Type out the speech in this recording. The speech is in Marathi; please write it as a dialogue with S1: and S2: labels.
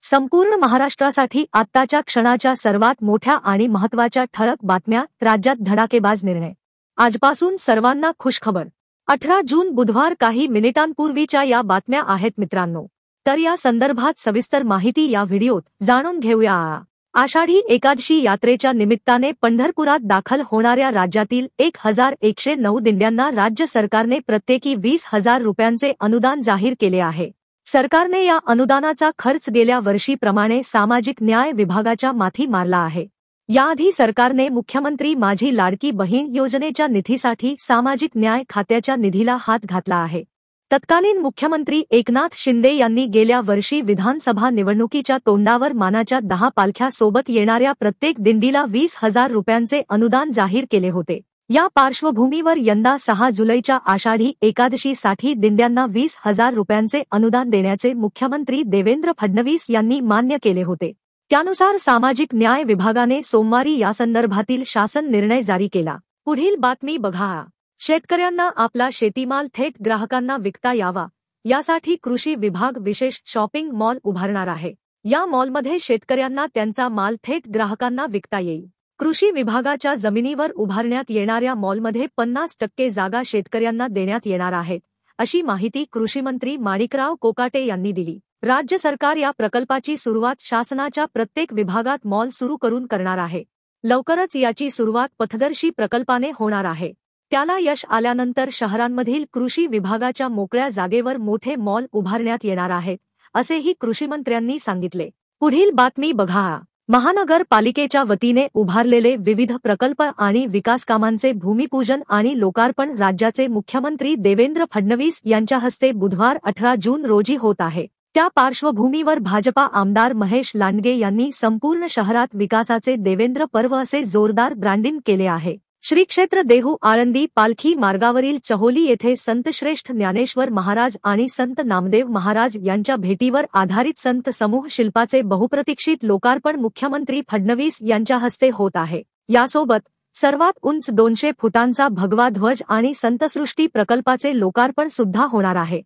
S1: संपूर्ण महाराष्ट्रासाठी आत्ताच्या क्षणाच्या सर्वात मोठ्या आणि महत्त्वाच्या ठळक बातम्या. राज्यात धडाकेबाज निर्णय. आजपासून सर्वांना खुशखबर. 18 जून बुधवार. काही मिनिटांपूर्वीच्या या बातम्या आहेत मित्रांनो. तर या संदर्भात सविस्तर माहिती या व्हिडिओत जाणून घेऊया. आषाढी एकादशी यात्रेच्या निमित्ताने पंढरपुरात दाखल होणाऱ्या राज्यातील 1109 दिंड्यांना राज्य सरकारने प्रत्येकी 20,000 रुपयांचे अनुदान जाहीर केले आहे. सरकारने या अनुदानाचा खर्च गेल्या वर्षीप्रमाणे सामाजिक न्याय विभागाच्या माथी मारला आहे. याआधी सरकारने मुख्यमंत्री माझी लाडकी बहीण योजनेच्या निधीसाठी सामाजिक न्याय खात्याच्या निधीला हात घातला आहे. तत्कालीन मुख्यमंत्री एकनाथ शिंदे यांनी गेल्या वर्षी विधानसभा निवडणुकीच्या तोंडावर मानाच्या 10 पालख्या सोबत येणाऱ्या प्रत्येक दिंडीला 20,000 रुपयांचे अनुदान जाहीर केले होते. या पार्श्वभूमीवर यंदा 6 जुलैच्या आषाढी एकादशीसाठी दिंड्यांना 20,000 रुपयांचे अनुदान देण्याचे मुख्यमंत्री देवेंद्र फडणवीस यांनी मान्य केले होते. त्यानुसार सामाजिक न्याय विभागाने सोमवारी यासंदर्भातील शासन निर्णय जारी केला. पुढील बातमी बघा. शेतकऱ्यांना आपला शेतीमाल थेट ग्राहकांना विकता यावा यासाठी कृषी विभाग विशेष शॉपिंग मॉल उभारणार आहे. या मॉलमध्ये शेतकऱ्यांना त्यांचा माल थेट ग्राहकांना विकता येईल. कृषी विभागाच्या जमिनीवर उभारण्यात येणाऱ्या मॉलमध्ये 50% जागा शेतकऱ्यांना देण्यात येणार आहेत, अशी माहिती कृषीमंत्री माणिकराव कोकाटे यांनी दिली. राज्य सरकार या प्रकल्पाची सुरुवात शासनाच्या प्रत्येक विभागात मॉल सुरू करून करणार आहे. लवकरच याची सुरुवात पथदर्शी प्रकल्पाने होणार आहे. त्याला यश आल्यानंतर शहरांमधील कृषी विभागाच्या मोकळ्या जागेवर मोठे मॉल उभारण्यात येणार आहेत, असेही कृषीमंत्र्यांनी सांगितले. पुढील बातमी बघा. महानगरपालिकेच्या वतीने उभारलेले विविध प्रकल्प आणि विकासकामांचे भूमिपूजन आणि लोकार्पण राज्याचे मुख्यमंत्री देवेंद्र फडणवीस यांच्या हस्ते बुधवार 18 जून रोजी होत आहे. त्या पार्श्वभूमीवर भाजपा आमदार महेश लांडगे यांनी संपूर्ण शहरात विकासाचे देवेंद्र पर्व असे जोरदार ब्रँडिंग केले आहे. श्री क्षेत्र देहू आळंदी पालखी मार्गावरील चहोली येथे संतश्रेष्ठ ज्ञानेश्वर महाराज आणि संत नामदेव महाराज यांच्या भेटीवर आधारित संत समूह शिल्पाचे बहुप्रतीक्षित लोकार्पण मुख्यमंत्री फडणवीस यांच्या हस्ते होत आहे. यासोबत सर्वात उंच 200 फुटांचा भगवा ध्वज आणि संतसृष्टी प्रकल्पाचे लोकार्पण सुद्धा होणार आहे.